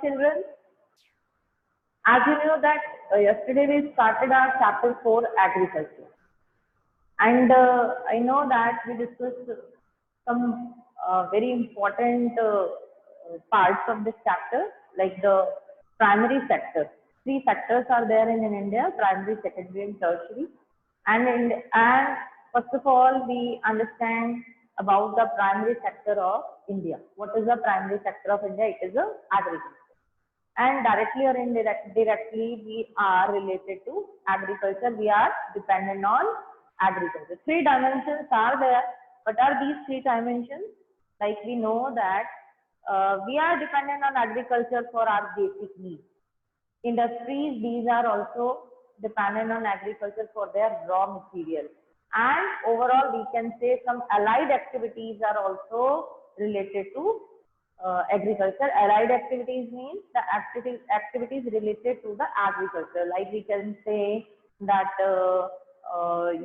children. As you know that yesterday we started our chapter 4 agriculture, and I know that we discussed some very important parts of this chapter, like the primary sector. Three sectors are there in India: primary, secondary, and tertiary. And first of all, we understand about the primary sector of India. What is the primary sector of India? It is the agriculture. And directly or indirectly, we are related to agriculture. We are dependent on agriculture. Three dimensions are there. What are these three dimensions? Like we know that we are dependent on agriculture for our basic needs. Industries, these are also dependent on agriculture for their raw material. And overall, we can say some allied activities are also related to agriculture. Allied activities means the activities related to the agriculture. Like we can say that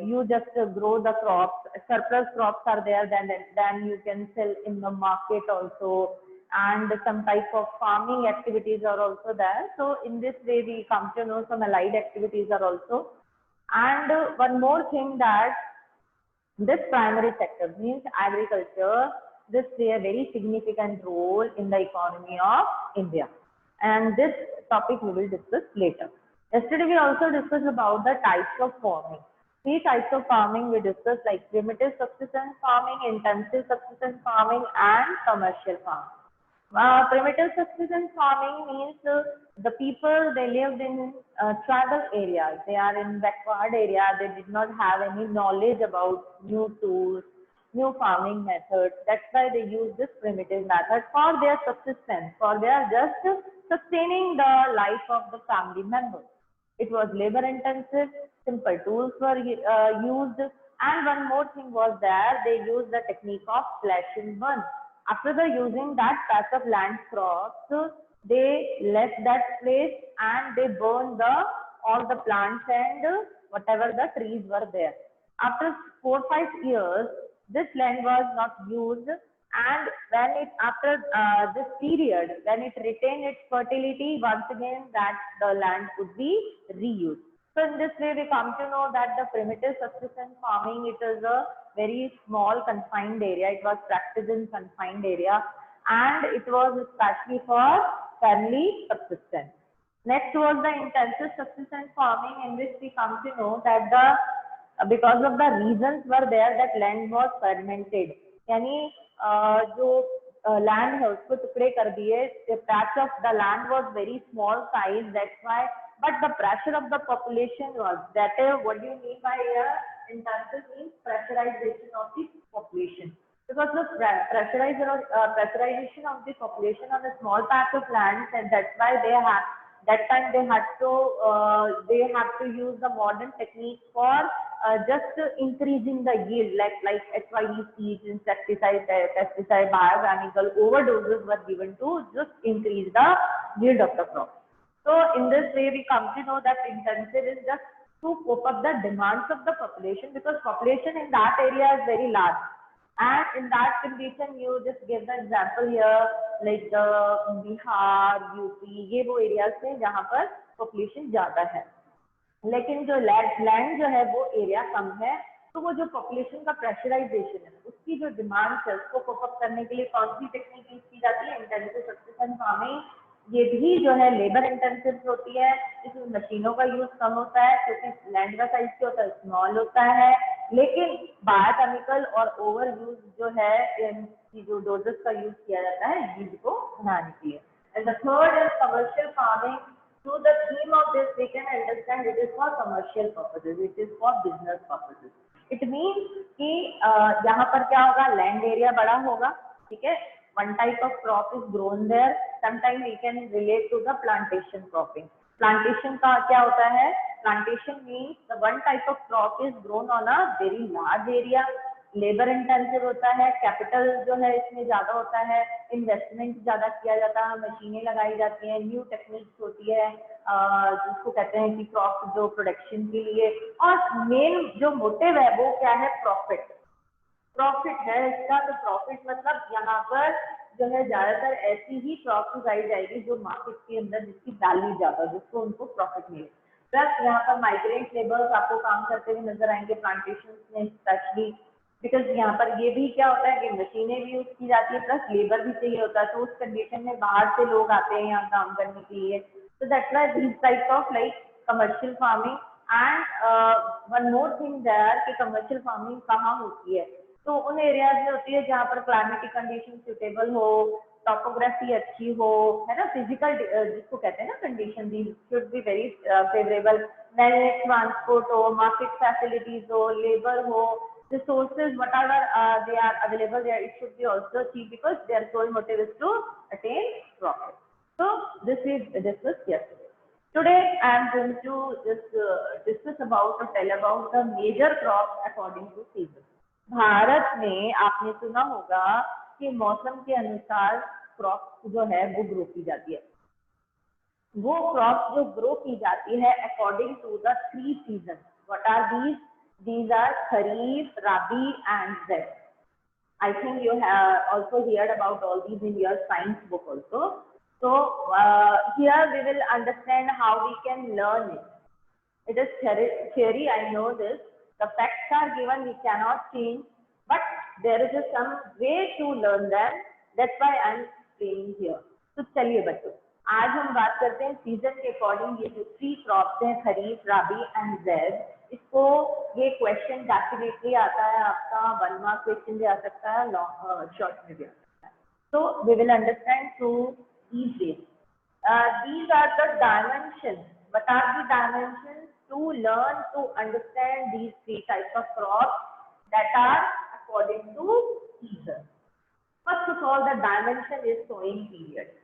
you just grow the crops, surplus crops are there, then you can sell in the market also, and some type of farming activities are also there. So in this way we come to know some allied activities are also. And one more thing, that this primary sector means agriculture, this play a very significant role in the economy of India, and this topic we will discuss later. Yesterday we also discussed about the types of farming. Three types of farming we discussed, like primitive subsistence farming, intensive subsistence farming, and commercial farming. Primitive subsistence farming means the people, they lived in tribal areas. They are in backward area. They did not have any knowledge about new tools, new farming methods. That's why they use this primitive method for their subsistence, for their just sustaining the life of the family members. It was labor intensive, simple tools were used, and one more thing was there, they used the technique of slash and burn. After the using that patch of land crops, they left that place and they burned all the plants and whatever the trees were there. After 4-5 years, this land was not used, and when it after this period, when it retained its fertility, once again that the land could be reused. So in this way we come to know that the primitive subsistence farming, it is a very small confined area. It was practiced in confined area, and it was especially for family subsistence. Next was the intensive subsistence farming, in which we come to know that because of the reasons were there, that land was fermented. यानी जो land है उसको टुकड़े कर दिए. The patch of the land was very small size, that's why. But the pressure of the population was that. What do you mean by intensive means pressurization of the population? Because the pressurization of the population on a small patch of land, and that's why they have that time they have to use the modern technique for just increasing the yield, like HYD seeds, insecticide, pesticide, biochemical overdoses were given to just increase the yield of the crop. So in this way we come to know that intensive is just to cope up the demands of the population, because population in that area is very large. And in that condition, you just give the example here, like the Bihar, UP, ये वो areas हैं जहाँ पर population ज़्यादा है. लेकिन जो land जो है वो area कम है, तो वो जो population का pressurization है, उसकी जो demands है, उसको cope up करने के लिए कौन सी technique use की जाती है? Intensive subsistence farming. ये भी जो है लेबर इंटेंसिव होती है, इसमें मशीनों का यूज कम होता है क्योंकि लैंड का साइज क्या होता है, स्मॉल होता है, लेकिन बायोकेमिकल और ओवर यूज जो है इनकी जो डोजेस का यूज किया जाता है यील्ड को बढ़ाने के लिए. And the third is commercial farming. Through the theme of this we can understand it is for commercial purposes, it is for business purposes. It means कि यहाँ पर क्या होगा, लैंड एरिया बड़ा होगा, ठीक है, one type of crop is grown there. Sometimes we can relate to the plantation cropping. Plantation का क्या होता है? Plantation means the one type of crop is grown on a very large area. Labour intensive होता है, capital जो है इसमें ज्यादा होता है, इन्वेस्टमेंट ज्यादा किया जाता है, मशीनें लगाई जाती हैं, न्यू टेक्निक्स होती है जिसको कहते हैं कि क्रॉप जो प्रोडक्शन के लिए. और मेन जो मोटिव है वो क्या है? प्रॉफिट है इसका. तो प्रॉफिट मतलब यहाँ पर जो है ज्यादातर ऐसी ही क्रॉप उगाई जाएगी जो मार्केट के अंदर जिसकी वैल्यू ज्यादा, जिसको उनको प्रॉफिट मिले। प्लस यहाँ पर माइग्रेंट लेबर्स आपको काम करते हुए नजर आएंगे प्लांटेशन में स्पेशली, बिकॉज यहाँ पर ये भी क्या होता है कि मशीनें भी यूज की जाती है प्लस लेबर भी चाहिए होता है, तो उस कंडीशन में बाहर से लोग आते हैं यहाँ काम करने के लिए। तो that's why this type of like commercial farming. And one more thing there कि कमर्शियल फार्मिंग कहाँ होती है, तो उन एरियाज में होती है जहाँ पर क्लाइमेटिक कंडीशन सुटेबल हो, टॉपोग्राफी अच्छी हो, है ना, फिजिकल जिसको कहते हैं ना condition, they should be very favourable, net transport हो, मार्केट फैसिलिटीज हो, लेबर हो, resources whatever they are available there, it should be also cheap because their sole motive is to attain profit. So this is discussed yesterday. Today I am going to just discuss about or tell about the major crops according to season. Bharat में आपने सुना होगा कि मौसम के अनुसार crop जो है वो ग्रो की जाती है। वो क्रॉप जो ग्रो की जाती है according to the 3 season. What are these? These are Kharif, Rabi and Zaid. I think you have also heard about all these in your science book also. So here we will understand how we can learn it. It is theory, I know this. The facts are given, we cannot change, but there is some way to learn them. That's why I am explaining here. तो चलिए बच्चों, आज हम बात करते हैं season के according ये जो 3 क्रॉप्स हैं खरीफ, राबी एंड जैद, इसको ये क्वेश्चन डेफिनेटली आता है आपका 1 मार्क क्वेश्चन भी आ सकता है, लॉन्ग शॉर्ट में भी आ सकता है। तो we will understand through these ways. These are the dimensions. What are the dimensions to learn to understand these 3 types of crops that are according to season? First of all, the dimension is sowing period.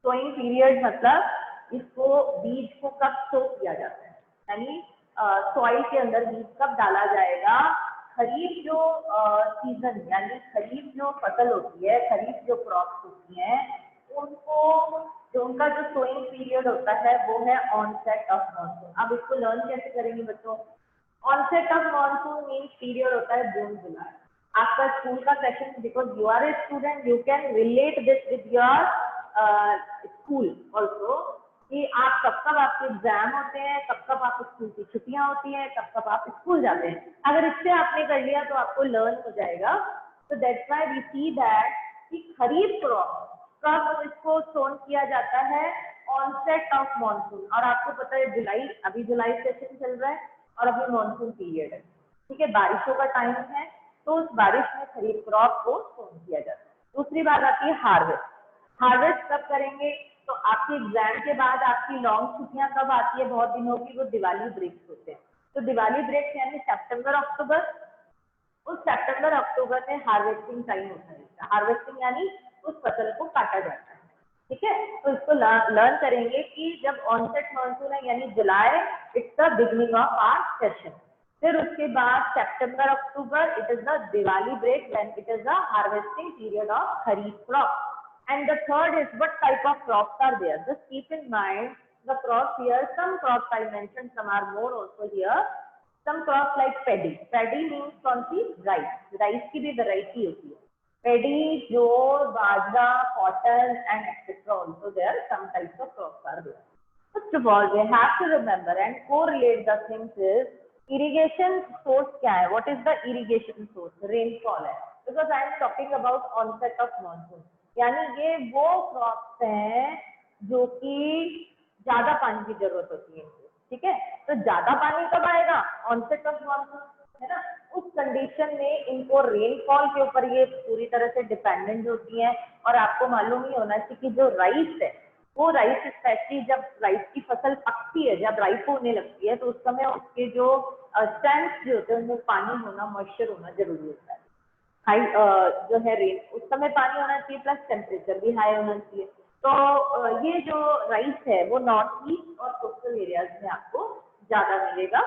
Sowing period मतलब इसको बीज को कब सो किया जाता है, यानी soil के अंदर बीज कब डाला जाएगा। खरीफ जो सीजन यानी खरीफ जो फसल होती है, खरीफ जो क्रॉप्स होती हैं, उनको जो उनका जो सोइंग पीरियड होता है वो है ऑनसेट ऑफ मॉनसून। अब इसको लर्न कैसे करेंगे बच्चों? Onset of monsoon means period होता है जून जुलाई। आपका स्कूल का session, because you are a student, you can relate this with your school also, कि आप कब कब आपके एग्जाम होते हैं, कब कब आप स्कूल की छुट्टियां होती हैं, कब कब आप स्कूल जाते हैं। अगर इससे आपने कर लिया तो आपको लर्न हो जाएगा। तो that's why we see that कि खरीफ क्रॉप कब इसको सोन किया जाता है, ऑनसेट ऑफ मॉनसून। और आपको पता है जुलाई, अभी जुलाई सेशन चल रहा है और अभी मॉनसून पीरियड है, ठीक है, बारिशों का टाइम है, तो उस बारिश में खरीफ क्रॉप को सोन किया जाता है। दूसरी बात आती है हार्वेस्ट। हार्वेस्ट कब करेंगे? तो आपके एग्जाम के बाद आपकी लॉन्ग छुट्टियां कब आती है बहुत दिनों की? वो दिवाली ब्रेक्स होते हैं। तो दिवाली ब्रेक यानी सितंबर अक्टूबर, उस सितंबर अक्टूबर में हार्वेस्टिंग टाइम होता है। हार्वेस्टिंग यानी उस फसल को काटा जाता है, ठीक है। तो इसको लर्न करेंगे कि जब ऑनसेट मॉनसून है यानी जुलाई, it's the beginning of our session. फिर उसके बाद सितंबर अक्टूबर, it is the Diwali break when it is the harvesting period of kharif crop. And the third is what type of crops are there. Just keep in mind the crops here. Some crops I mentioned, some are more also here. Some crops like paddy. Paddy means कौन सी? Rice. Rice की भी variety होती है। Paddy, jowar, bajra, cotton and etc. Also there some types of crops are there. First of all, we have to remember and correlate the things is irrigation source क्या है? What is the irrigation source? Rainfall है। Because I am talking about onset of monsoon. यानी ये वो crops हैं जो कि ज्यादा पानी की जरूरत होती है, ठीक है। तो ज्यादा पानी कब आएगा? ऑनसेट ऑफ मॉनसून, है ना। उस कंडीशन में इनको रेनफॉल के ऊपर ये पूरी तरह से डिपेंडेंट होती हैं। और आपको मालूम ही होना चाहिए कि जो राइस है, वो राइस स्पेशली जब राइस की फसल पकती है, जब राइस होने लगती है, तो उस समय उसके जो स्टेम्स जो होते हैं उनमें पानी होना, मॉइस्चर होना जरूरी होता है। हाई जो है रेन, उस समय पानी होना चाहिए, प्लस टेम्परेचर भी हाई होना चाहिए। तो ये जो राइस है वो नॉर्थ ईस्ट और कोस्टल एरियाज में आपको ज्यादा मिलेगा।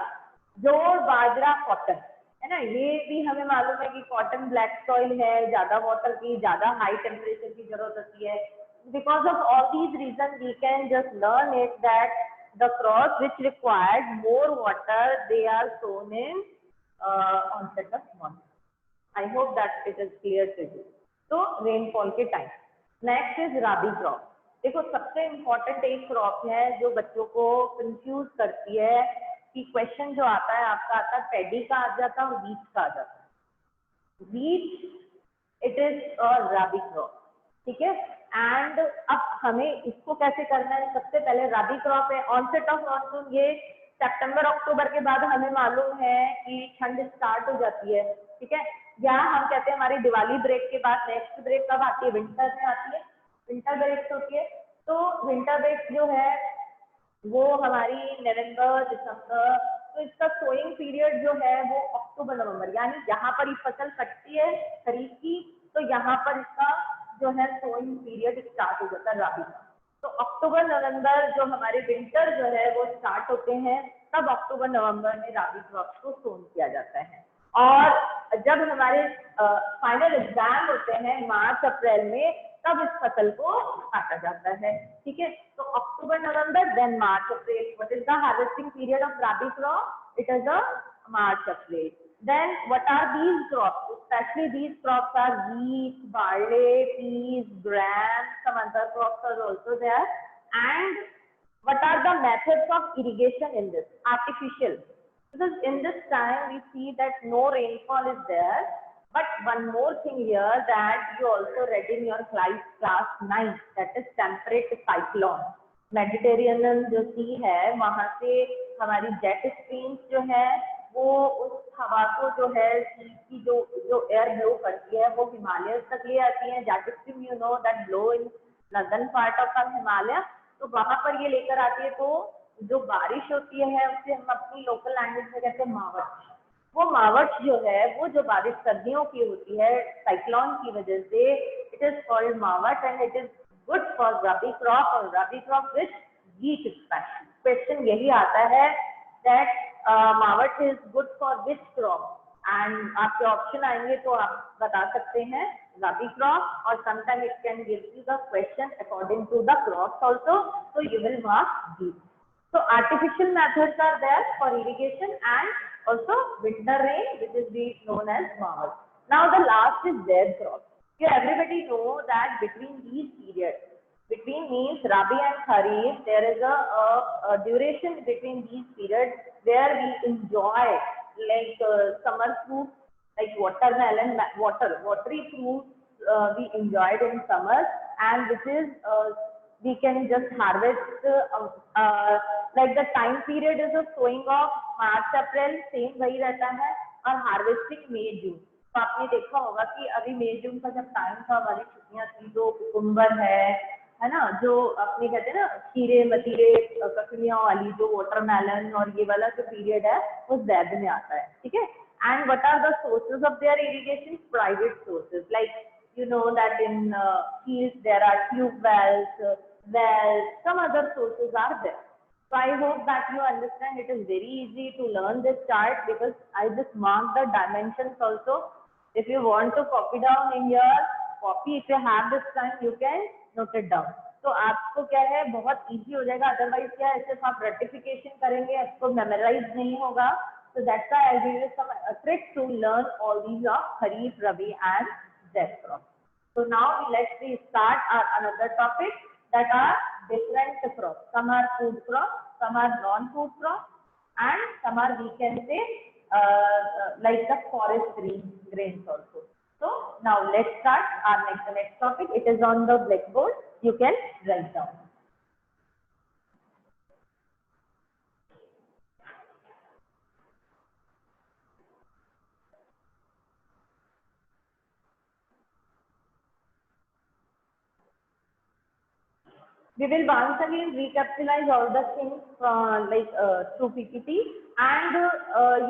जोर, बाजरा, कॉटन, है ना, ये भी हमें मालूम है कि कॉटन ब्लैक सॉइल है, ज्यादा वाटर की, ज्यादा हाई टेम्परेचर की जरूरत होती है। Because of all these reason we can just learn it that the crops which required more water they are sown in onset of monsoon. I hope that it is clear to you. तो rainfall के time, next is rabi crop. देखो सबसे important एक crop है जो बच्चों को confuse करती है कि क्वेश्चन जो आता है आपका आता है पैडी का आ जाता है और वीट का आ जाता है। Wheat it is a rabi crop, ठीक है। एंड अब हमें इसको कैसे करना है, सबसे पहले राबी क्रॉप है ऑनसेट ऑफ मानसून, ये सितंबर अक्टूबर के बाद हमें मालूम है कि ठंड स्टार्ट हो जाती है, ठीक है। या हम कहते हैं हमारी दिवाली ब्रेक के बाद नेक्स्ट ब्रेक कब आती है, विंटर में आती है, विंटर ब्रेक होती है। तो विंटर ब्रेक जो है वो हमारी नवंबर दिसंबर, तो इसका सोइंग पीरियड जो है वो अक्टूबर नवंबर, यानी यहाँ पर ये फसल कटती है खरीफ की, तो यहाँ पर इसका जो है सोइंग पीरियड स्टार्ट हो जाता है राबी का। तो अक्टूबर नवंबर जो हमारे विंटर जो है वो स्टार्ट होते हैं, तब अक्टूबर नवंबर में राबी क्रॉप को सोन किया जाता है। और जब हमारे फाइनल एग्जाम होते हैं मार्च अप्रैल में, तब इस फसल को काटा जाता है, ठीक है। तो October November then March April, what is the harvesting period of rabi crop, it is the March April. Then what are these crops? Especially these crops are wheat, barley, peas, gram, some other crops are also there. And what are the methods of irrigation in this? Artificial. Because in this time we see that no rainfall is there. But one more thing here that you also read in your class 9, that is temperate cyclone. Mediterranean जो सी है वहां से हमारी jet streams जो है वो उस हवा को जो है सी की जो एयर ब्लो करती है वो हिमालय तक ले आती है। Jet stream you know that blow in northern part of our Himalaya, तो वहां पर ये लेकर आती है। तो जो बारिश होती है उसे हम अपनी लोकल लैंग्वेज में कहते हैं मावठ। वो मावठ जो है वो जो बारिश सर्दियों की होती है साइक्लोन की वजह से, it is called mawath and it is good for rabi crop और rabi crop which wheat special. Question यही आता है that mawath is good for which crop, and आपके ऑप्शन आएंगे तो आप बता सकते हैं रबी क्रॉप, और sometime it can give you the question according to the crops also, so you will mark these. So artificial methods are there for irrigation and also winter rain, which is known as mavat. Now the last is zaid crop. You everybody know that between these periods, between means Rabi and Kharif, there is a duration between these periods where we enjoy like summer fruits like watermelon, watery fruits we enjoyed in summer, and which is we can just harvest like the time period is of sowing of March April, same वही रहता है, और harvesting मई जून। तो आपने देखा होगा कि अभी मई जून का जब टाइम था, हमारी छुट्टियां थी, तो कुकुम्बर है ना, जो अपने कहते हैं ना खीरे मतीरे ककड़ियां वाली, जो वाटरमेलन और ये वाला जो पीरियड है वो ज़ैद में आता है, ठीक है। And what are the sources of their irrigation? Private sources, like you know that in fields there are tube wells, some other sources are there. So I hope that you understand. It is very easy to learn this chart because I just marked the dimensions also. If you want to copy down in your copy, if you have this time, you can note it down. तो आपको क्या है बहुत easy हो जाएगा, otherwise क्या है सिर्फ आप रेटिफिकेशन करेंगे, आपको मेमोराइज नहीं होगा। So that's why I'll give you some tricks to learn all these of Kharif, Rabi and Zaid crop. So now let's start our another topic, that are different crops. Some are food crops, some are non-food crops, and some are, we can say, like the forest grains also. So now let's start our next topic. It is on the blackboard. You can write down. We will once again recapitalize all the things through PPT, and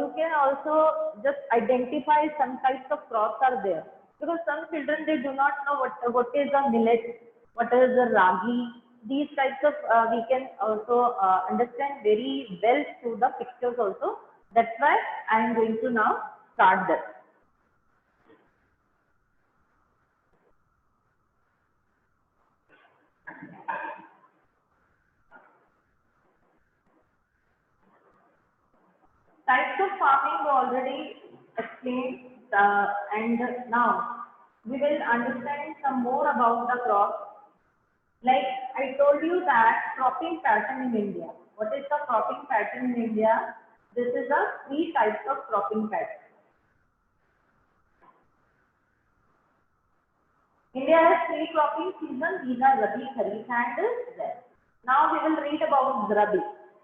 you can also just identify some types of crops are there, because some children they do not know what is a millet, what is a ragi. These types of we can also understand very well through the pictures also. That's why I am going to now start this. Types of farming already explained, and now we will understand some more about the crop. Like I told you that cropping pattern in India. What is the cropping pattern in India? This is the three types of cropping pattern. India has three cropping seasons. These are Rabi, Kharif, and Zaid. Now we will read about Rabi.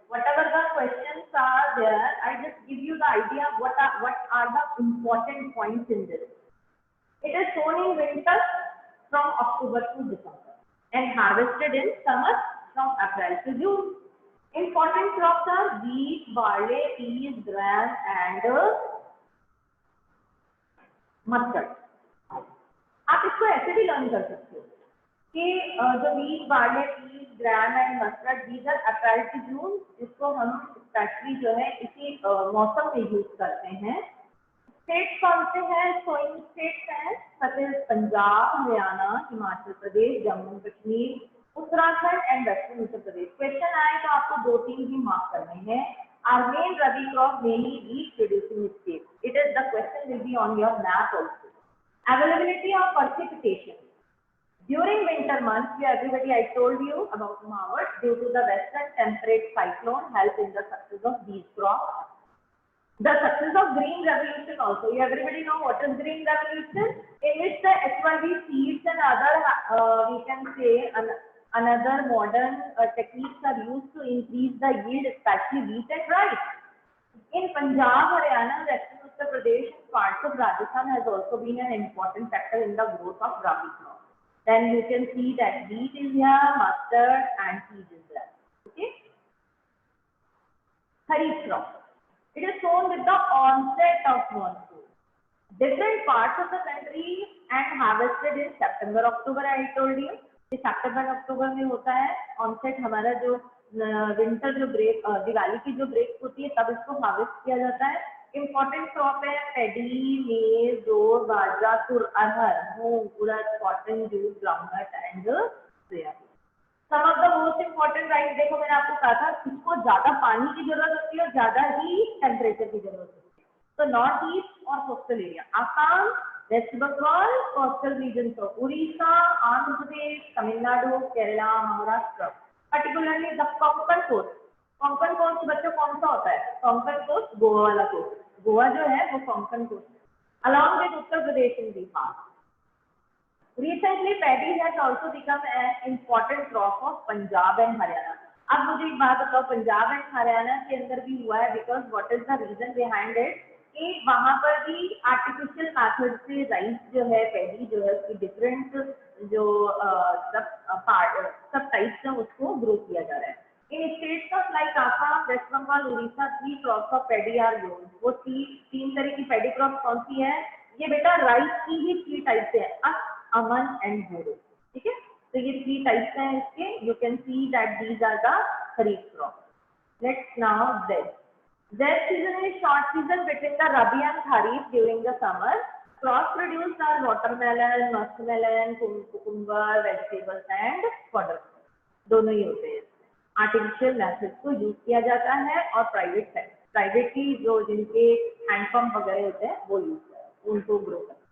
Whatever the questions are there, I just give you the idea of what are the important points in this. It is sown in winter from October to December and harvested in summer from April to June. Important crops are wheat, barley, peas, gram, and mustard. आप इसको ऐसे भी learn कर सकते हो कि जो wheat, barley, peas, gram and mustard, these are April to June. इसको हम स्पेशली जो है इसी मौसम में यूज करते हैं. स्टेट कौन से हैं? सोइंग स्टेट्स हैं such as Punjab, Haryana, Himachal Pradesh, Jammu Kashmir, Uttarakhand and western Uttar Pradesh. Question आए तो आपको 2-3 ही मार्क करने हैं. Our main rabi crop mainly wheat producing states. It is the question will be on your map also. Availability of precipitation. During winter months, everybody I told you about Mawat, due to the western temperate cyclone help in the success of these crops. The success of green revolution also. You everybody know what is green revolution? In which the HYV seeds and other, we can say, another modern techniques are used to increase the yield, especially wheat and rice. In Punjab, Haryana, Western Uttar Pradesh, parts of Rajasthan has also been an important factor in the growth of rabi crop. Then you can see that wheat is here, mustard and peas is there. Okay. Kharif crop. It is sown with the onset of monsoon. Different parts of the country and harvested in September, October. I told you. कि सितंबर अक्टूबर में होता है onset. हमारा जो winter जो break, Diwali की जो break होती है तब इसको हार्वेस्ट किया जाता है. इंपॉर्टेंट क्रॉप है पैडी, मेज, jau, bajra, tur, arhar, moong, urad, cotton, jute, groundnut and soybean. Some of the most important rice. देखो मैंने आपको कहा था इसको ज्यादा पानी की जरूरत होती है और ज्यादा ही टेम्परेचर की जरूरत होती है. तो नॉर्थ ईस्ट और coastal area, Assam, West Bengal, coastal regions of Orissa, Andhra Pradesh, Tamil Nadu, Kerala, Maharashtra. Particularly the Konkan coast. Konkan coast बच्चों कौन सा होता है? Konkan coast, गोवा वाला coast. गोवा जो है वो Konkan coast. Along with Uttar Pradesh and Bihar. Recently, paddy has also become an important crop of Punjab and Haryana. अब मुझे एक बात बताओ, पंजाब एंड हरियाणा के अंदर भी हुआ है. Because what is the reason behind it? कि वहां पर भी आर्टिफिशियल मेथड से राइस जो है, पैडी जो है, उसकी डिफरेंट जो सब टाइप्स हैं उसको ग्रो किया जा रहा है. In states of like Assam, waste Bengal, Orissa, 3 crops of paddy are grown. वो तीन तरह की पैडी क्रॉप कौन सी है? ये बेटा राइस की ही 3 टाइप से है, अमन एंड बोरो. ठीक है, तो ये 3 टाइप्स हैं इसके. You can see that these are the kharif crop. Let's now zaid. Zaid season is short season between the Rabi and Kharif during the summer. Crops produced are watermelon, muskmelon, cucumber, vegetables and fodder. दोनों ही होते हैं. Artificial method को use किया जाता है और private की जो जिनके हैंडपम्प वगैरह होते हैं वो यूज करते हैं, उनको ग्रो करते हैं.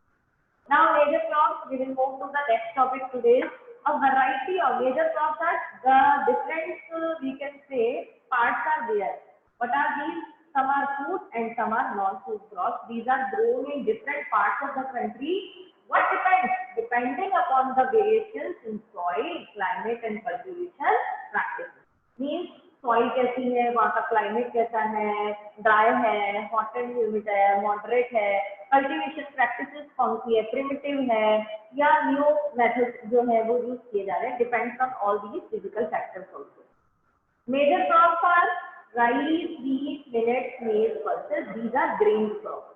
Now major crops, we will move to the next topic today. A variety of major crops are the different we can say parts are there. What are these? Some are food and some are non-food crops. These are grown in different parts of the country. What depends? Depending upon the variations in soil, climate and cultivation practices. Means soil कैसी है, वहाँ का climate कैसा है, dry है, hot and humid है, moderate है, cultivation practices कौन सी है, primitive है या new methods जो है वो use किए जा रहे हैं. Depends on all these physical factors also. Major crops are rice, wheat, millet, maize, pulses. These are grain crops.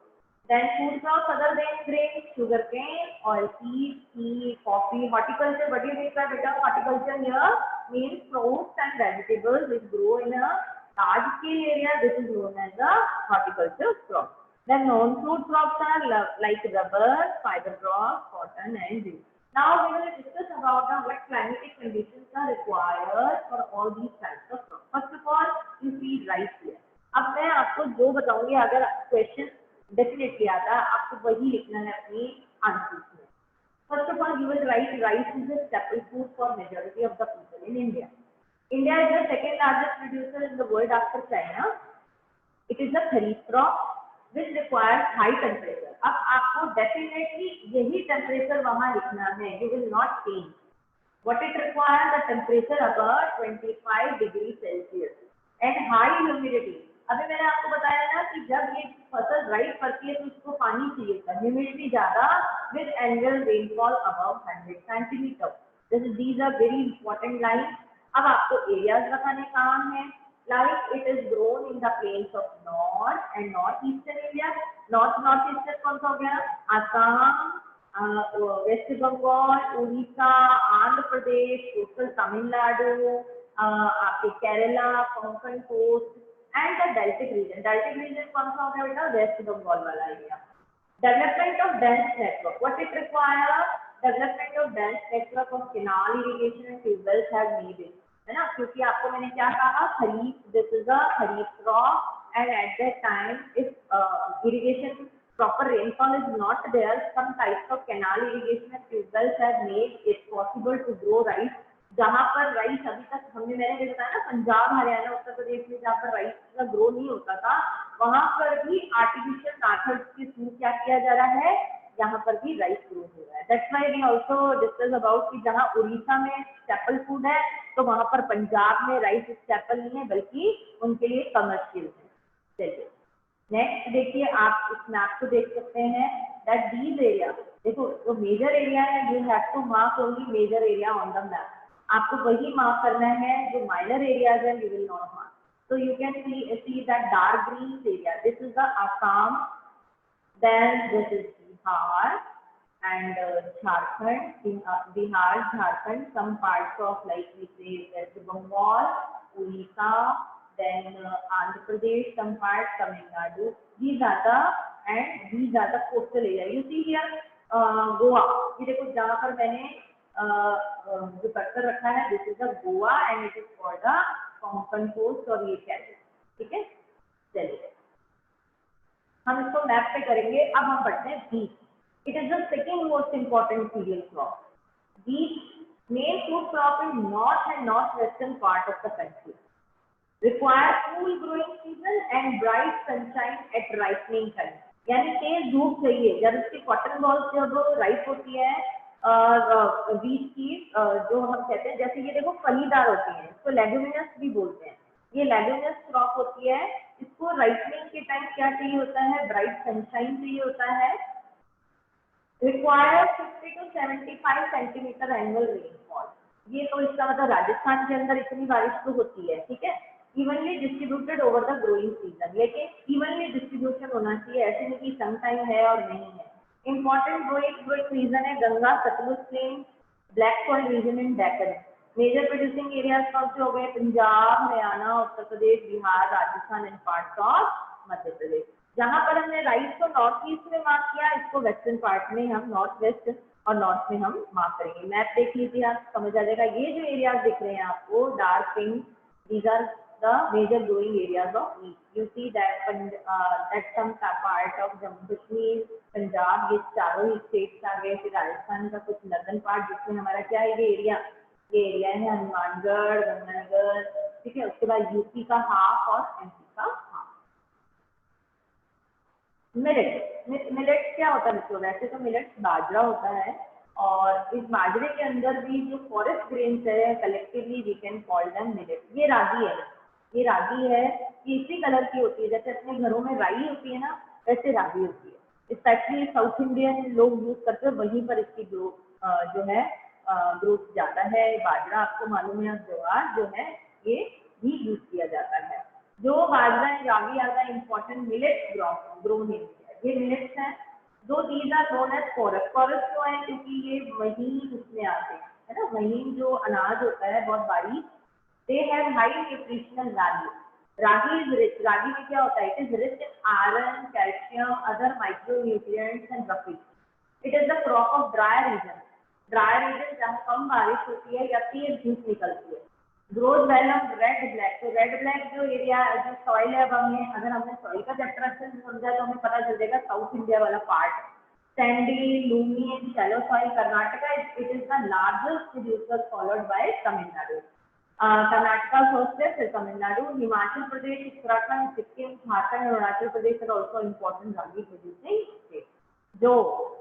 Then food crops other than grain, sugarcane, oilseed, tea, coffee, horticulture. What do you mean by beta? Horticulture here means fruits and vegetables which grow in a large scale area. This is known as the horticulture crop. Then non-food crops are like rubber, fiber crops, cotton and jute. Now we will discuss about what climatic conditions are required for all these types of crops. First of all, you see rice here. अब मैं आपको जो बताऊंगी, अगर question definitely आता है आपको वही लिखना है अपनी आंसर में. First of all, you will write rice is a staple food for majority of the people in India. India is the second largest producer in the world after China. It is a kharif crop which requires high temperature. अब आपको definitely यही temperature वहाँ लिखना है. You will not change. What it requires, the temperature above 25 degree Celsius and high humidity. अभी मैंने आपको बताया ना कि जब ये फसल राइट करती है तो उसको पानी चाहिए था, ह्यूमिडिटी ज्यादा, with annual rainfall above 100 centimetre. these are very important lines. अब आपको एरियाज बताने काम है. Like it is grown in the plains of north and north eastern area. North eastern कौन सा हो गया? आसाम, वेस्ट बंगाल, उड़ीसा, आंध्र प्रदेश, कोस्टल तमिलनाडु, आपके Kerala, Konkan coast and the deltaic region. Deltaic region कौन सा हो गया बेटा? वेस्ट बंगाल वाला area. Development of dense network. What it require? Development of dense network of canal irrigation and tubewells have needed. है ना, क्योंकि आपको मैंने क्या कहा, kharif, this is a kharif crop and at that time if irrigation proper rainfall is not there, some types of canal irrigation and tubewells have made it possible to grow rice. जहाँ पर rice अभी तक मैंने बताया ना, पंजाब, हरियाणा, उत्तर प्रदेश में जहाँ पर राइस का ग्रो नहीं होता था, वहाँ पर भी आर्टिफिशियल मेथड्स के थ्रू क्या किया जा रहा है, यहाँ पर भी राइस ग्रो हो रहा है. That's why we also discuss about कि जहाँ उड़ीसा में स्टेपल फूड है तो वहाँ पर पंजाब में राइस स्टेपल नहीं है, बल्कि उनके लिए कमर्शियल है. चलिए नेक्स्ट देखिए, आप इस मैप को देख सकते हैं दैट दीज एरिया, देखो जो मेजर एरिया है, you have to mark only major area on the map. आपको वही मार्क करना है जो माइनर एरियाज है, you will not mark. So you can see that dark green area. This is the Assam, then this is Bihar and Jharkhand. Bihar, Jharkhand, some parts of like we say West Bengal, Odisha, then Andhra Pradesh, some parts, Tamil Nadu. These are the coastal area. You see here Goa. ये देखो जहाँ पर मैंने जो cursor रखा है, this is the Goa and it is called the Konkan coast, और ये क्या है, ठीक है. चलिए हम इसको मैप पे करेंगे. अब हम पढ़ते हैं wheat. It is the second most important cereal crop. Wheat main food crop in north and north western part of the country. Require cool growing season and bright sunshine at ripening time. यानी तेज धूप चाहिए जब इसकी cotton balls जब ripe होती है, बीज की जो हम कहते हैं, जैसे ये देखो फलीदार होती है, इसको लेगुमिनस भी बोलते हैं. ये लेगुमिनस क्रॉप होती है. इसको राइपनिंग के टाइम क्या चाहिए होता है? ब्राइट सनशाइन चाहिए होता है. Require 50 to 75 centimetre annual rainfall. ये तो इसका मतलब राजस्थान के अंदर इतनी बारिश तो होती है, ठीक है. Evenly distributed over the growing season, लेकिन इवनली डिस्ट्रीब्यूशन होना चाहिए, ऐसे नहीं कि सम टाइम है और नहीं है. Important growing region है Ganga Sutlej plain, black soil region in Deccan. Major producing areas कौन से हो गए? Punjab, Haryana, Uttar Pradesh, Bihar, Rajasthan and parts of Madhya Pradesh. जहाँ पर हमने राइस को नॉर्थ ईस्ट में मार्क किया, इसको वेस्टर्न पार्ट में हम नॉर्थ वेस्ट और नॉर्थ में हम मार्क करेंगे. मैप देख लीजिए, आप समझ आ जाएगा. ये जो एरियाज दिख रहे हैं आपको dark pink, these are the major growing areas of wheat. You see that that some part of Jammu Kashmir, Punjab, ये चारों ही states आ गए. फिर राजस्थान का कुछ northern part जिसमें हमारा क्या है, ये एरिया है हनुमानगढ़, गंगानगर, ठीक है. उसके बाद यूपी का हाफ और एमपी का हाफ. मिलेट क्या होता है मित्रों? वैसे तो मिलेट बाजरा होता है, और इस बाजरे के अंदर भी जो फॉरेस्ट ग्रेन्स है, collectively we can call them millet. ये रागी है, ये इसी कलर की होती है. जैसे अपने घरों में राई होती है ना, वैसे रागी होती है. स्पेशली साउथ इंडियन लोग यूज करते हैं, वहीं पर इसकी ग्रोथ जो है ग्रोथ ज्यादा है. बाजरा आपको मालूम है, ज्वार जो है ये भी यूज किया जाता है. जो bajra and ragi are the important millet grown in India. ये मिलेट्स हैं. दो these are known as forest. Forest क्यों है? क्योंकि ये महीन उसमें आते हैं, है ना. महीन जो अनाज होता है, बहुत बारीक. They have high nutritional value. Ragi is rich. Ragi में क्या होता है? It is rich in iron, calcium, other micronutrients and roughage. It is the crop of dry region. Dry region जहाँ कम बारिश होती है या तेज धूप निकलती है. Grows well on red black. तो red black जो एरिया जो सॉइल है, अब अगर हमने सॉइल का चैप्टर समझा तो हमें पता चल जाएगा साउथ इंडिया वाला part. sandy, loamy and shallow soil. Karnataka, it is the largest producer, followed by Tamil Nadu. Karnataka first is Tamil Nadu. Himachal Pradesh, Uttarakhand, Sikkim, Jharkhand and Arunachal Pradesh are also important ragi producing states.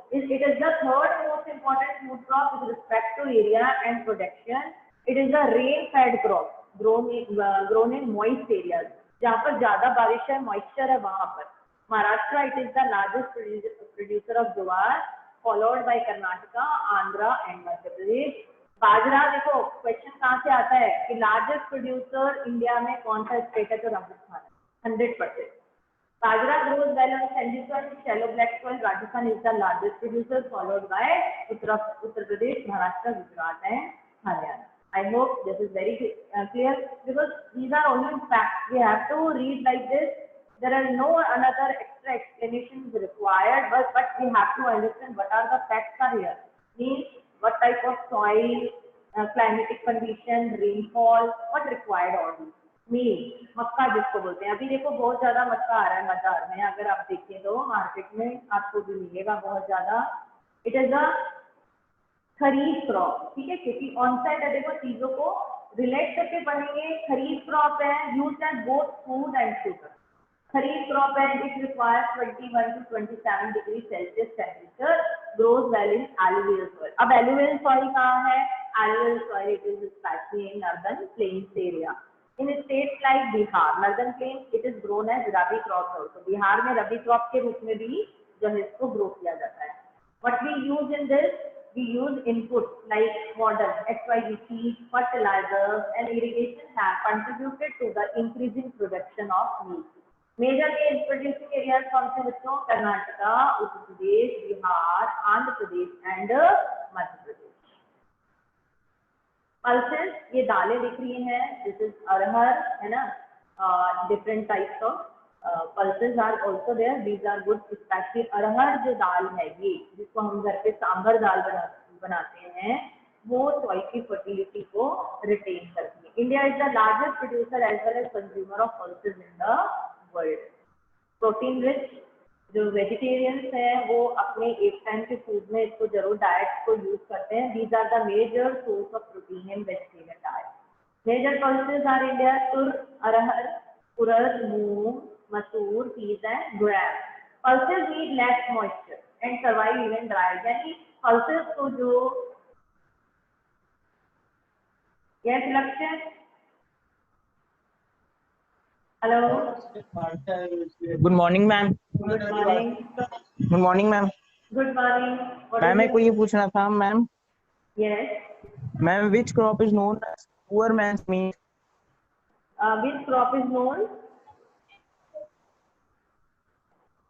It is the third most important food crop with respect to area and production. It is a rain-fed crop grown in moist areas. जहाँ पर ज़्यादा बारिश है, moisture है वहाँ पर. Maharashtra, it is the largest producer of jowar, followed by Karnataka, Andhra and Madhya Pradesh. बाजरा देखो question कहाँ से आता है कि लार्जेस्ट प्रोड्यूसर इंडिया में कौन सा स्टेट है, तो राजस्थान है 100%. बाजरा grows well on sandy soil, shallow black soil. Rajasthan is the largest producer, followed by Uttar Pradesh, Maharashtra, Gujarat and Haryana. I hope this is very clear, because these are only facts. We have to read like this. There are no another extra explanations required, but we have to understand what are the facts are here. Means what type of soil, climatic condition, rainfall, what required all these. मील मक्का जिसको बोलते हैं. अभी देखो बहुत ज्यादा मक्का आ रहा है मदार में, अगर आप देखें तो मार्केट में आपको भी मिलेगा बहुत ज्यादा. It is a kharif crop, ठीक है, क्योंकि ऑन साइड देखो चीजों को रिलेट करके पढ़ेंगे. खरीफ क्रॉप है, used as both food and sugar. Kharif crop है, it requires 21 to 27 degree Celsius temperature, grows well in alluvial soil. अब एलुवियल सॉइल कहाँ है? Alluvial soil it is specially in northern plains area. In states like Bihar, northern plains, it is grown as rabi crop also. Bihar में रबी crop के रूप में भी जो है इसको ग्रो किया जाता है. What we use in this? We use inputs like water, XYZ, fertilizers and irrigation have contributed to the increasing production of meat. Majorly producing areas कौन से बच्चों? कर्नाटका, उत्तर प्रदेश, बिहार, आंध्र प्रदेश and मध्य प्रदेश. पल्सेस, ये दालें दिख रही हैं, दिस इज अरहर, है ना. Different types of pulses are also there. These are good. Specially arhar जो दाल है, ये जिसको हम घर पे सांभर दाल बनाते हैं, वो सॉइल की फर्टिलिटी को रिटेन करती है. India is the largest producer as well as consumer of pulses in the world. Protein rich जो वेजिटेरियंस हैं वो अपने एक टाइम के फूड में इसको जरूर डाइट को यूज करते हैं. These are the major source of protein in vegetarian diet. Major pulses are India tur, arhar, urad, moong, masoor, peas and gram. Pulses need less moisture and survive even dry. यानी पल्सेस को जो yes Lakshya. Hello, good morning ma'am. Good morning. Good morning ma'am. Good morning. Ma'am मेरे को ये पूछना था ma'am. Yes ma'am which crop is known as poor man's meat? which crop is known?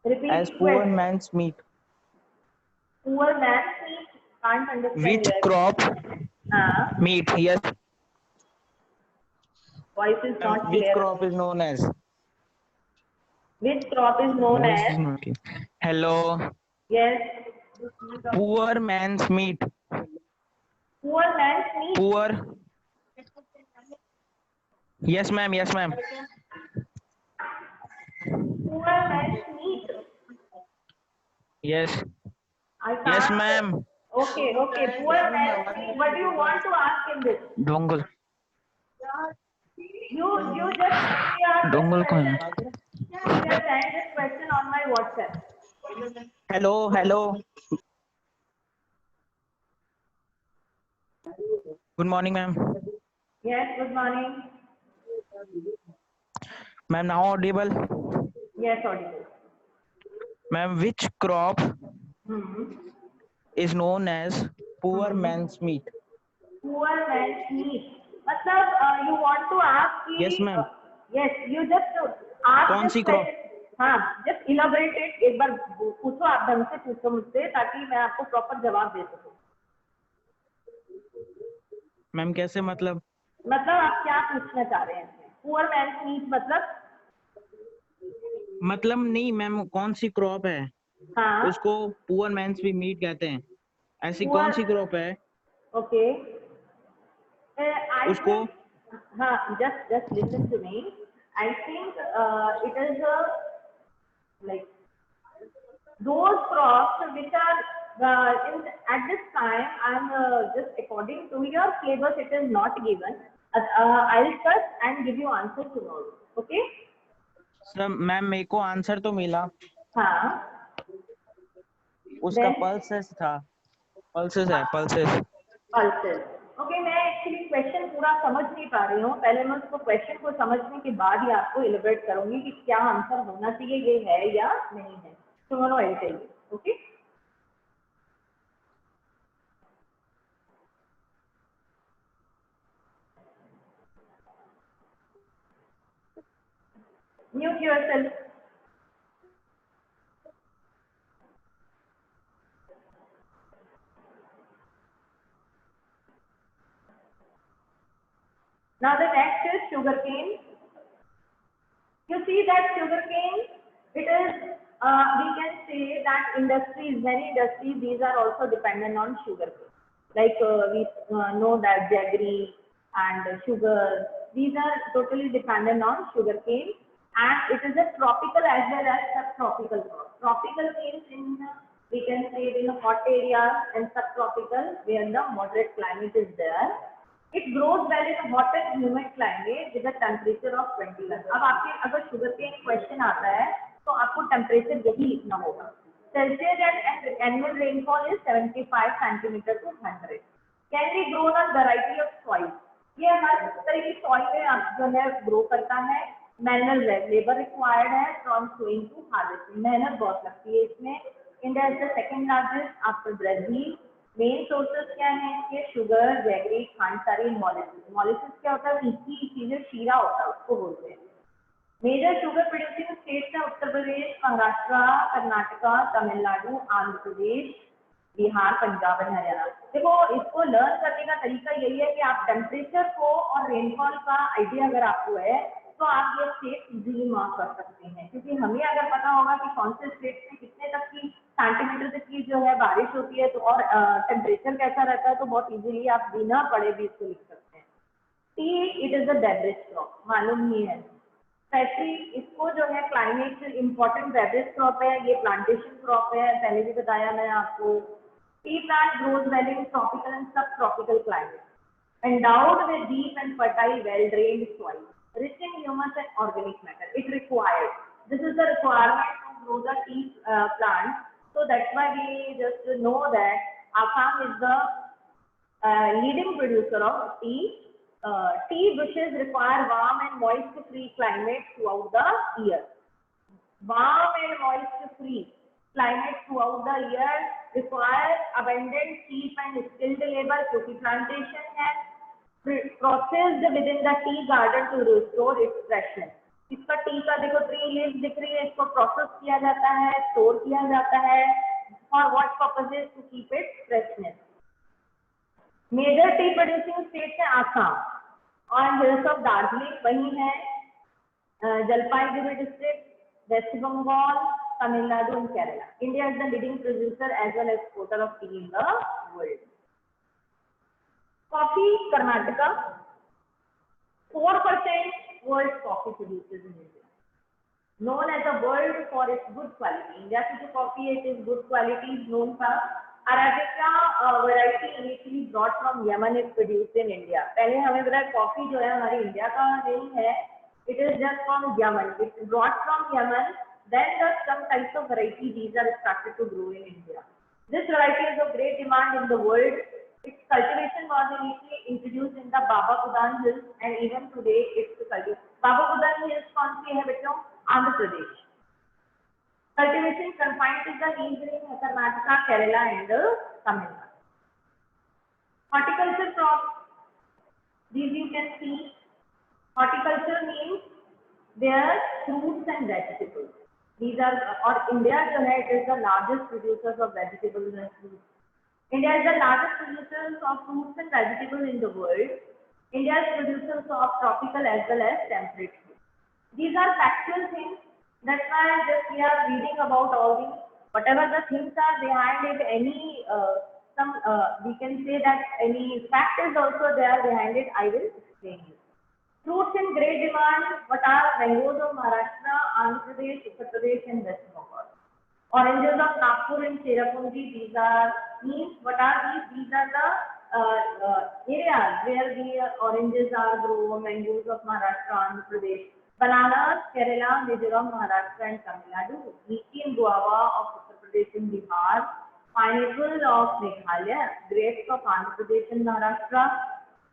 Repeat. As poor man's meat. Poor man's meat. Can't understand. Which that. crop? Meat. Yes. Voice is not Which clear. crop is known as? Which crop is known Voice as? is not clear. Hello. Yes. Poor man's meat. Poor man's meat. Poor. Yes ma'am. Yes ma'am. Poor man's meat. Yes. I can't. Yes ma'am. Okay. Okay. Poor man's meat. What do you want to ask in this? Dongle. You just Dongle कौन है? you just send this question on my WhatsApp. Hello. Hello. Good morning ma'am. Yes. Good morning. Ma'am now audible? Yes, audible. Ma'am which crop Hmm. is known as poor man's meat? Poor man's meat. मतलब you want to ask कि Yes ma'am. Yes, you just ask. कौन सी crop? हाँ, just elaborate it. एक बार पूछो, आप ढंग से पूछो मुझसे ताकि मैं आपको प्रॉपर जवाब दे सकूं. मैम कैसे मतलब? मतलब आप क्या पूछना चाह रहे हैं? Poor man's meat मतलब नहीं मैम, कौन सी क्रॉप है? हाँ. उसको पुअर मैन्स भी मीट कहते हैं. ऐसी कौन सी क्रॉप है? ओके. उसको हाँ, just listen to me. I think it is like those crops which are at this time, I'm just according to your syllabus, it is not given. I'll search and give you answer tomorrow. Okay? Sir ma'am मेरे को answer तो मिला, हाँ. उसका Then pulses था, pulses है, pulses. pulses. Okay, मैं actually question पूरा समझ नहीं पा रही हूँ, पहले मैं उसको क्वेश्चन को समझने के बाद ही आपको इलिब्रेट करूंगी कि क्या आंसर होना चाहिए, ये है या नहीं है। Tomorrow I tell you. Okay, mute yourself. Now the next is sugarcane. You see that sugarcane, it is, we can say that industries, many industries, these are also dependent on sugarcane. Like we know that jaggery and sugar, these are totally dependent on sugarcane, and it is a tropical as well as subtropical crop. Tropical means in, we can say it in a hot areas, and subtropical where the moderate climate is there. It grows well in hot and humid climate with a temperature of 21. अब आपके अगर sugar cane question आता है तो आपको temperature यही लिखना होगा। Celsius and annual rainfall is 75 centimetre to 100। Can be grown on variety of soil. ये हर तरह की सॉइल में आप जो है ग्रो करता है। मैनुअल लेबर रिक्वायर्ड है फ्रॉम सोइंग टू हार्वेस्टिंग, मेहनत बहुत लगती है इसमें। India is the second largest after Brazil. Main sources क्या है इसके? शुगर, जैगरी, खांडसारी, मॉलिसिस। मॉलिसिस क्या होता है? मीठी चीजें, शीरा होता है, उसको बोलते हैं। मेजर शुगर प्रोड्यूसिंग स्टेट्स है उत्तर प्रदेश, महाराष्ट्र, कर्नाटका, तमिलनाडु, आंध्र प्रदेश, बिहार, पंजाब एंड हरियाणा। देखो, इसको लर्न करने का तरीका यही है कि आप टेम्परेचर को और रेनफॉल का आइडिया अगर आपको है तो आप ये स्टेट इजीली मार्क कर सकते हैं, क्योंकि हमें अगर पता होगा कि कौन से स्टेट में कितने तक की सेंटीमीटर तक की जो है बारिश होती है तो और टेम्परेचर कैसा रहता है, तो बहुत इजीली आप बिना पढ़े भी इसको लिख सकते हैं। T, it is a beverage crop, मालूम ही है। स्पेशली इसको जो है क्लाइमेट इंपॉर्टेंट बेवरेज क्रॉप है, ये प्लांटेशन क्रॉप है, पहले भी बताया मैंने आपको। Tea plant grows well in tropical and subtropical climate, endowed with deep and fertile, well-drained soil, rich in humus and organic matter. It required. This is the requirement to grow the tea plant. So that's why we just know that Assam is the leading producer of tea. Tea bushes require warm and moist-free climate throughout the year. Warm and moist-free climate throughout the year requires abundant, cheap and skilled labor, क्योंकि plantation है, processed within the tea garden to restore its freshness. इसका T का देखो tree leaves दिख रही है, इसको process किया जाता है, स्टोर किया जाता है, for what purposes? To keep it freshness. Major tea producing states है आसाम और हिल्स ऑफ दार्जिलिंग, वही है Jalpaiguri district, west Bengal, Tamil Nadu and Kerala. India is the leading producer as well as exporter of tea in the world. Coffee, Karnataka, 4% world coffee producers in India, known as the world for its good quality. India की जो coffee है, it is good quality, is known for Arabica variety initially brought from Yemen is produced in India. पहले हमें पता है coffee जो है हमारी इंडिया का नहीं है, it is just from Yemen. It's brought from Yemen. Then the some types of variety these are started to grow in India. This variety is of great demand in the world. Its cultivation was initially introduced in the Baba Budan Hills and even today it's cultivated. Baba Budan Hills कौन सी है बच्चों? Andhra Pradesh. Cultivation confined to the hills in Karnataka, Kerala and Tamil Nadu. Horticulture crops, these you can see. Horticulture means their fruits and vegetables. These are, और India जो है it is the largest producers of vegetables and fruits. India is the largest producers of fruits and vegetables in the world. India is producers of tropical as well as temperate fruits. These are factual things. That's why just we are reading about all these. Whatever the things are behind it, any some we can say that any fact is also there behind it. I will explain you. Fruits in great demand. What are mangoes of Maharashtra, Andhra Pradesh, Uttar Pradesh, and West Bengal? Oranges of Nagpur and Cherrapunji, these are means what are these? These are the areas where the oranges are grown. Mangoes of Maharashtra, Andhra Pradesh, bananas Kerala, Mizoram, Maharashtra and Tamil Nadu, lychee and guava of Uttar Pradesh and Bihar, pineapple of Meghalaya, grapes of Andhra Pradesh and Maharashtra,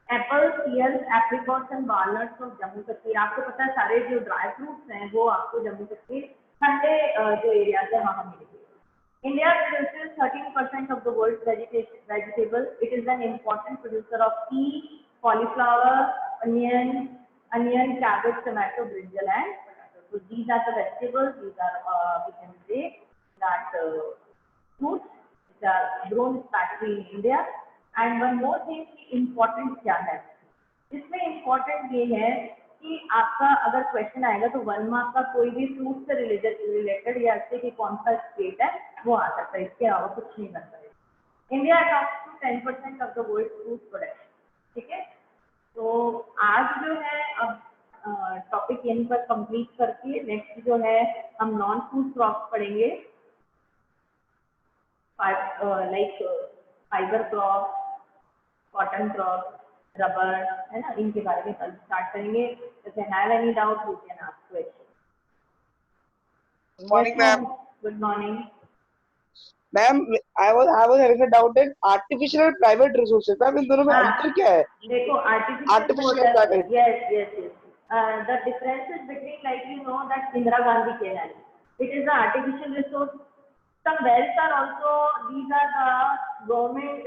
apple, pears, apricots and walnuts of Jammu Kashmir. आपको पता है सारे जो dry fruits हैं वो आपको जम्मू कश्मीर ठंडे जो एरियाज है वहाँ मिलेंगे। India produces 13% of the world's vegetable. It is an important producer of pea, cauliflower, onion, cabbage, tomato, brinjal, and potato. So these are the vegetables. These are we can say that fruits which are grown especially in India. And one more thing important क्या है इसमें, important ये है कि आपका अगर question आएगा तो 1 मार्क का कोई भी फ्रूट से रिलेटेड या इससे कि कौन सा स्टेट है वो आ सकता है, इसके अलावा कुछ नहीं बनता है। India accounts to 10% of the world fruit production. ठीक है, तो आज जो है अब टॉपिक यहीं पर कंप्लीट करके नेक्स्ट जो है हम नॉन फूड क्रॉप्स पढ़ेंगे, like fibre crop, cotton crop, rubber, है ना, इनके बारे में कल स्टार्ट करेंगे। If you have any doubt you can ask question. Good morning ma'am. Good morning ma'am, I was having a doubt in artificial और private resources. Ma'am इन दोनों में अंतर क्या है? देखो artificial private, yes the difference is between like you know that Indira Gandhi canal, it is a artificial resource. Some wells are also, these are the government,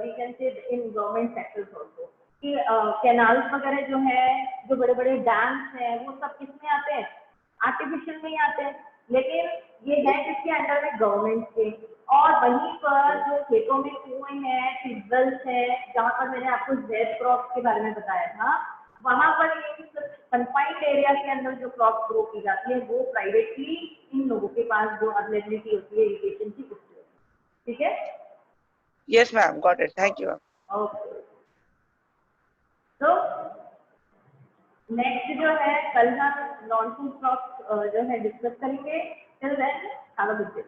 we can say in government sectors also, कि canals वगैरह जो है, जो बड़े बड़े dams हैं, वो सब किसमें आते हैं? आर्टिफिशियल में ही आते हैं, लेकिन ये है किसके अंडर में? गवर्नमेंट के। और वहीं पर जो खेतों में कुएं हैं, ट्यूबवेल्स हैं, जहाँ पर मैंने आपको जेड क्रॉप के बारे में बताया था, वहां पर कन्फाइंड एरिया के अंदर जो क्रॉप ग्रो की जाती है वो प्राइवेटली इन लोगों के पास जो अवेलेबिलिटी होती है इरिगेशन की उसकी होती है। ठीक है? Yes ma'am, got it, thank you ma'am. Okay, तो नेक्स्ट जो है कल हम नॉन फूड क्रॉप्स जो है डिस्कस करेंगे। Till then have a good day.